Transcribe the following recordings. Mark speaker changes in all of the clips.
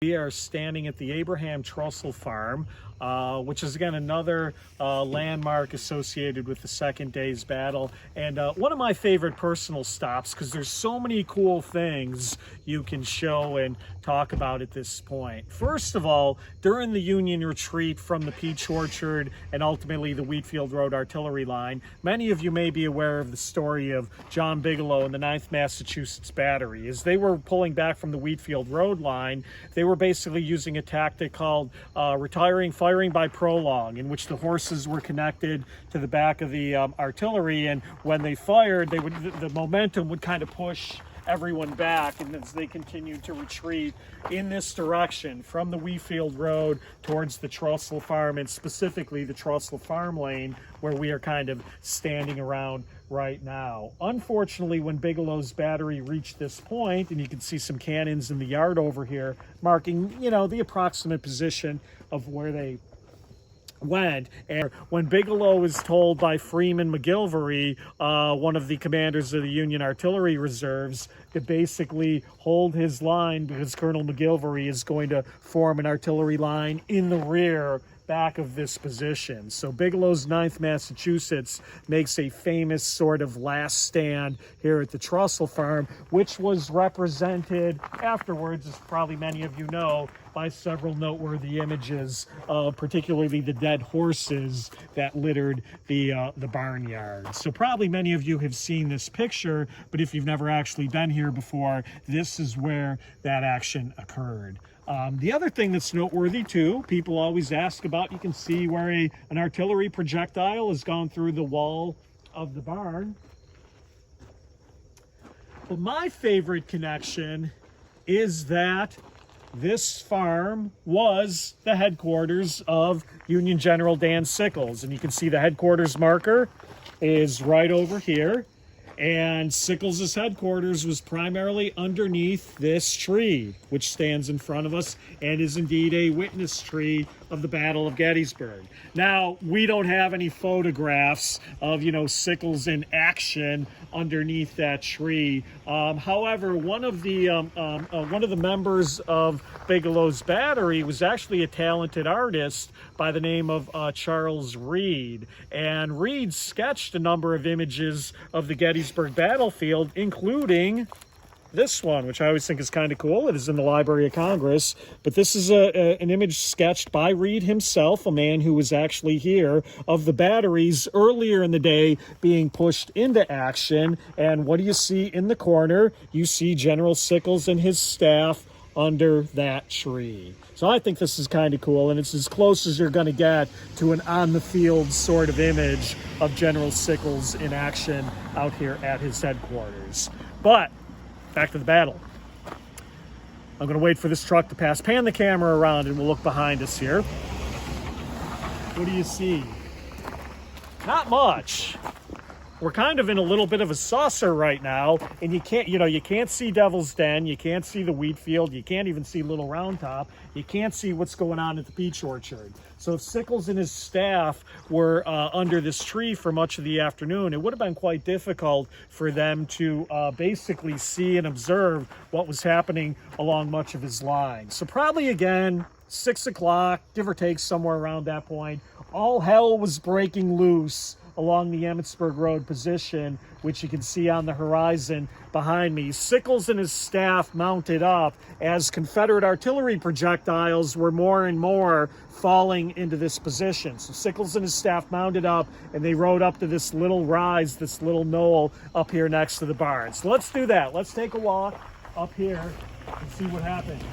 Speaker 1: We are standing at the Abraham Trostle farm, which is again another landmark associated with the second day's battle, and one of my favorite personal stops because there's so many cool things you can show and talk about at this point. First of all, during the Union retreat from the Peach Orchard and ultimately the Wheatfield Road artillery line, many of you may be aware of the story of John Bigelow and the 9th Massachusetts Battery. As they were pulling back from the Wheatfield Road line, they were basically using a tactic called firing by prolong, in which the horses were connected to the back of the artillery, and when they fired, the momentum would kind of push everyone back, and as they continued to retreat in this direction from the Wheatfield Road towards the Trostle farm, and specifically the Trostle farm lane where we are kind of standing around right now. Unfortunately, when Bigelow's battery reached this point, and you can see some cannons in the yard over here marking, you know, the approximate position of where they went, and when Bigelow was told by Freeman McGilvery, one of the commanders of the Union Artillery Reserves, to basically hold his line because Colonel McGilvery is going to form an artillery line in the rear back of this position. So Bigelow's 9th Massachusetts makes a famous sort of last stand here at the Trussell farm, which was represented afterwards, as probably many of you know, by several noteworthy images, particularly the dead horses that littered the barnyard. So probably many of you have seen this picture, but if you've never actually been here before, this is where that action occurred. The other thing that's noteworthy too, people always ask about, you can see where an artillery projectile has gone through the wall of the barn. But my favorite connection is that this farm was the headquarters of Union General Dan Sickles, and you can see the headquarters marker is right over here. And Sickles' headquarters was primarily underneath this tree, which stands in front of us and is indeed a witness tree of the Battle of Gettysburg. Now, we don't have any photographs of, you know, Sickles in action underneath that tree. However, one of the members of Bigelow's battery was actually a talented artist by the name of Charles Reed, and Reed sketched a number of images of the Gettysburg battlefield, including this one, which I always think is kind of cool. It is in the Library of Congress, but this is an image sketched by Reed himself, a man who was actually here, of the batteries earlier in the day being pushed into action. And what do you see in the corner? You see General Sickles and his staff under that tree. So I think this is kind of cool, and it's as close as you're going to get to an on-the-field sort of image of General Sickles in action out here at his headquarters. But back to the battle. I'm going to wait for this truck to pass. Pan the camera around and we'll look behind us here. What do you see? Not much. We're kind of in a little bit of a saucer right now, and you can't see Devil's Den, you can't see the Wheatfield, you can't even see Little Round Top, you can't see what's going on at the Peach Orchard. So if Sickles and his staff were under this tree for much of the afternoon, it would have been quite difficult for them to basically see and observe what was happening along much of his line. So probably again, 6 o'clock, give or take somewhere around that point, all hell was breaking loose along the Emmitsburg Road position, which you can see on the horizon behind me. Sickles and his staff mounted up as Confederate artillery projectiles were more and more falling into this position. So Sickles and his staff mounted up, and they rode up to this little rise, this little knoll up here next to the barn. So let's do that. Let's take a walk up here and see what happens.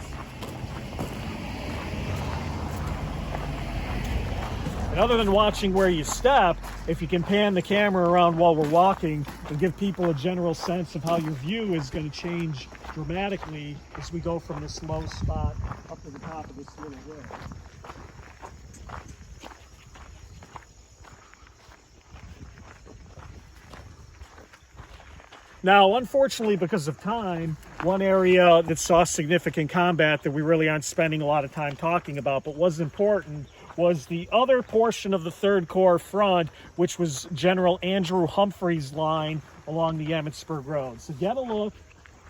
Speaker 1: And other than watching where you step, if you can pan the camera around while we're walking and give people a general sense of how your view is going to change dramatically as we go from this low spot up to the top of this little hill. Now, unfortunately, because of time, one area that saw significant combat that we really aren't spending a lot of time talking about, but was important, was the other portion of the 3rd Corps front, which was General Andrew Humphrey's line along the Emmitsburg Road. So get a look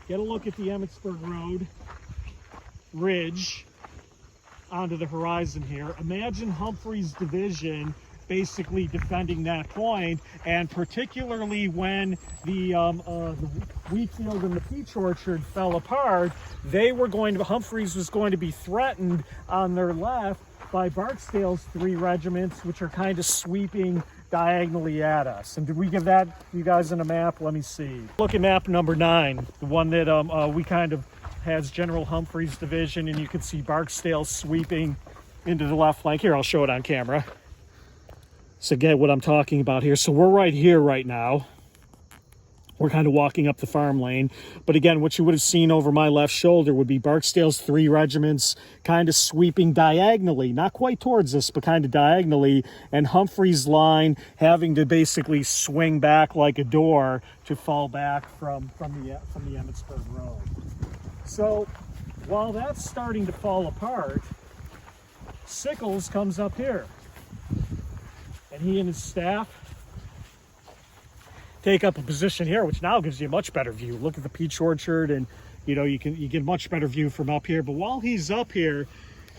Speaker 1: at the Emmitsburg Road ridge onto the horizon here. Imagine Humphreys' division basically defending that point, and particularly when the wheat field and the peach orchard fell apart, Humphreys was going to be threatened on their left by Barksdale's 3 regiments, which are kind of sweeping diagonally at us. And did we give that you guys in a map? Let me see. Look at map number 9, the one that we kind of has General Humphreys' division, and you can see Barksdale sweeping into the left flank. Here, I'll show it on camera. So get what I'm talking about here. So we're right here right now. We're kind of walking up the farm lane. But again, what you would have seen over my left shoulder would be Barksdale's 3 regiments kind of sweeping diagonally, not quite towards us, but kind of diagonally, and Humphreys' line having to basically swing back like a door to fall back from the Emmetsburg Road. So while that's starting to fall apart, Sickles comes up here. And he and his staff take up a position here, which now gives you a much better view. Look at the peach orchard, and you get a much better view from up here. But while he's up here,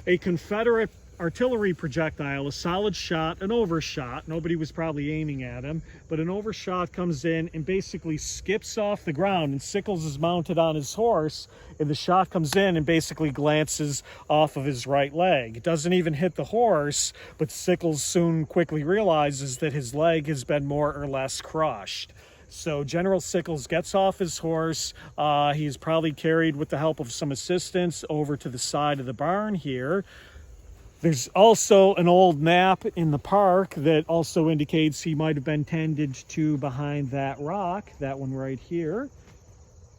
Speaker 1: a Confederate artillery projectile, a solid shot, an overshot, nobody was probably aiming at him, but an overshot comes in and basically skips off the ground, and Sickles is mounted on his horse, and the shot comes in and basically glances off of his right leg. It doesn't even hit the horse, but Sickles soon quickly realizes that his leg has been more or less crushed. So General Sickles gets off his horse. He is probably carried with the help of some assistants over to the side of the barn here. There's also an old map in the park that also indicates he might have been tended to behind that rock, that one right here.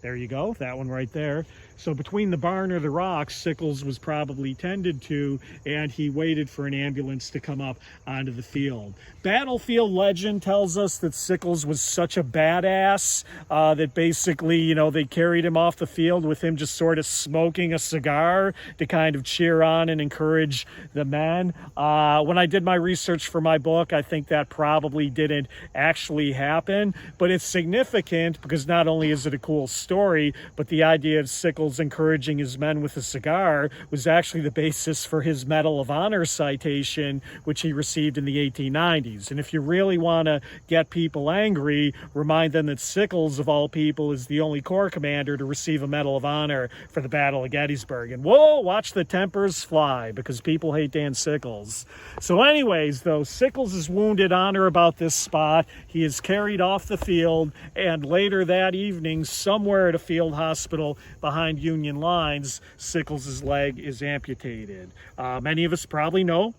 Speaker 1: There you go, that one right there. So between the barn or the rocks, Sickles was probably tended to, and he waited for an ambulance to come up onto the field. Battlefield legend tells us that Sickles was such a badass that basically, they carried him off the field with him just sort of smoking a cigar to kind of cheer on and encourage the men. When I did my research for my book, I think that probably didn't actually happen, but it's significant because not only is it a cool story, but the idea of Sickles encouraging his men with a cigar was actually the basis for his Medal of Honor citation, which he received in the 1890s. And if you really want to get people angry, remind them that Sickles, of all people, is the only Corps commander to receive a Medal of Honor for the Battle of Gettysburg. And whoa, watch the tempers fly, because people hate Dan Sickles. So anyways, though, Sickles is wounded on or about this spot. He is carried off the field, and later that evening, somewhere at a field hospital behind Union lines, Sickles' leg is amputated. Many of us probably know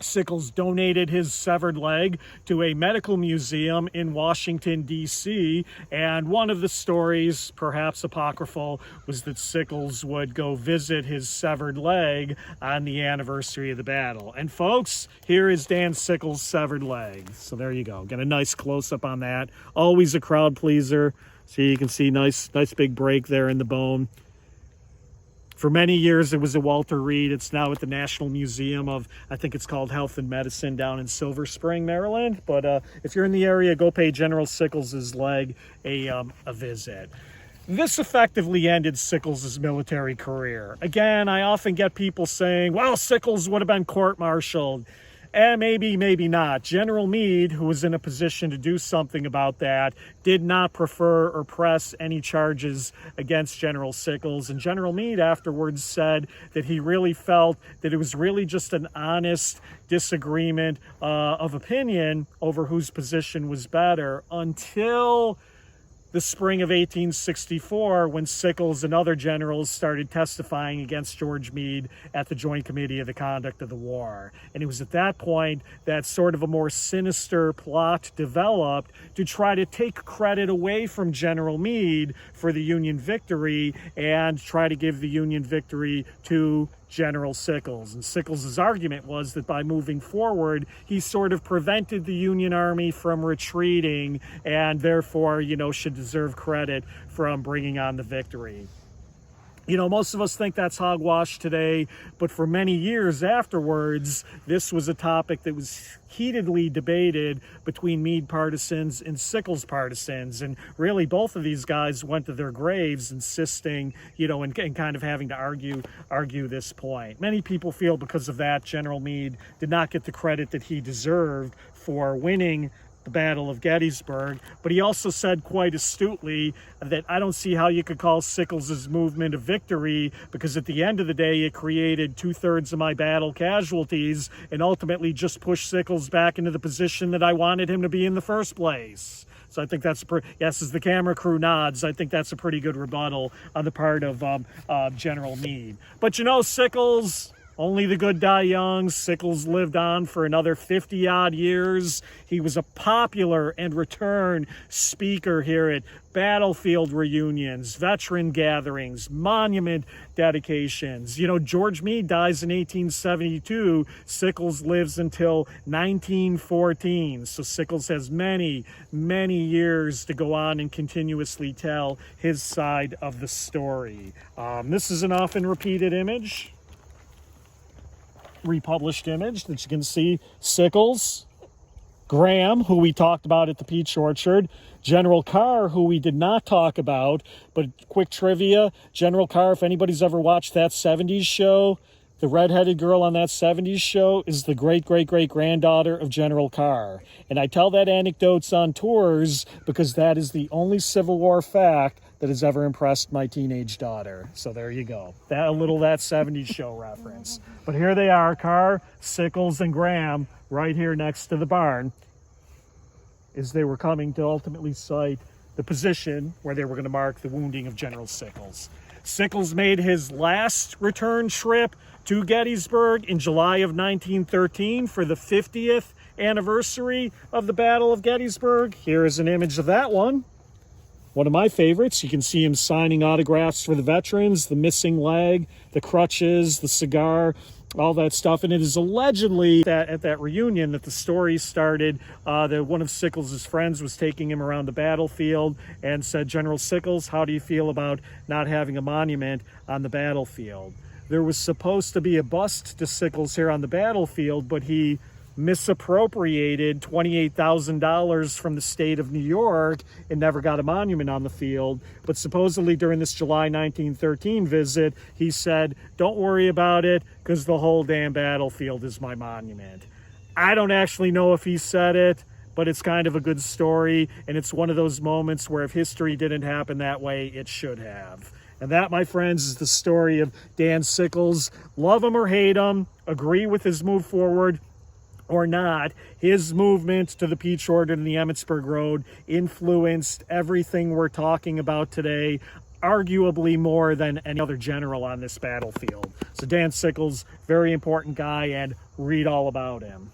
Speaker 1: Sickles donated his severed leg to a medical museum in Washington, D.C., and one of the stories, perhaps apocryphal, was that Sickles would go visit his severed leg on the anniversary of the battle. And folks, here is Dan Sickles' severed leg. So there you go. Get a nice close-up on that. Always a crowd pleaser. So you can see nice big break there in the bone. For many years, it was at Walter Reed. It's now at the National Museum of, I think it's called Health and Medicine down in Silver Spring, Maryland. But if you're in the area, go pay General Sickles' leg a visit. This effectively ended Sickles' military career. Again, I often get people saying, well, Sickles would have been court-martialed. Maybe not. General Meade, who was in a position to do something about that, did not prefer or press any charges against General Sickles. And General Meade afterwards said that he really felt that it was really just an honest disagreement of opinion over whose position was better until the spring of 1864, when Sickles and other generals started testifying against George Meade at the Joint Committee of the Conduct of the War. And it was at that point that sort of a more sinister plot developed to try to take credit away from General Meade for the Union victory and try to give the Union victory to General Sickles. And Sickles' argument was that by moving forward, he sort of prevented the Union Army from retreating and therefore, should deserve credit from bringing on the victory. You know, most of us think that's hogwash today, but for many years afterwards, this was a topic that was heatedly debated between Meade partisans and Sickles partisans. And really, both of these guys went to their graves insisting, you know, and kind of having to argue this point. Many people feel because of that, General Meade did not get the credit that he deserved for winning the Battle of Gettysburg, but he also said quite astutely that I don't see how you could call Sickles' movement a victory, because at the end of the day it created 2/3 of my battle casualties and ultimately just pushed Sickles back into the position that I wanted him to be in the first place. So I think that's yes, as the camera crew nods, I think that's a pretty good rebuttal on the part of General Meade. But you know, Sickles, only the good die young. Sickles lived on for another 50-odd years. He was a popular and return speaker here at battlefield reunions, veteran gatherings, monument dedications. You know, George Meade dies in 1872. Sickles lives until 1914. So Sickles has many, many years to go on and continuously tell his side of the story. This is an often repeated image, republished image that you can see. Sickles, Graham, who we talked about at the Peach Orchard, General Carr, who we did not talk about, but quick trivia, General Carr, if anybody's ever watched that 70s show, the redheaded girl on that 70s show is the great-great-great-granddaughter of General Carr. And I tell that anecdotes on tours because that is the only Civil War fact that has ever impressed my teenage daughter. So there you go. That 70s show reference. But here they are, Carr, Sickles, and Graham, right here next to the barn, as they were coming to ultimately site the position where they were going to mark the wounding of General Sickles. Sickles made his last return trip to Gettysburg in July of 1913 for the 50th anniversary of the Battle of Gettysburg. Here is an image of that one. One of my favorites. You can see him signing autographs for the veterans, the missing leg, the crutches, the cigar, all that stuff. And it is allegedly that at that reunion that the story started, that one of Sickles' friends was taking him around the battlefield and said, "General Sickles, how do you feel about not having a monument on the battlefield?" There was supposed to be a bust to Sickles here on the battlefield, but he misappropriated $28,000 from the state of New York and never got a monument on the field. But supposedly during this July 1913 visit, he said, "Don't worry about it, because the whole damn battlefield is my monument." I don't actually know if he said it, but it's kind of a good story, and it's one of those moments where if history didn't happen that way, it should have. And that, my friends, is the story of Dan Sickles. Love him or hate him, agree with his move forward or not, his movement to the Peach Orchard and the Emmitsburg Road influenced everything we're talking about today, arguably more than any other general on this battlefield. So Dan Sickles, very important guy, and read all about him.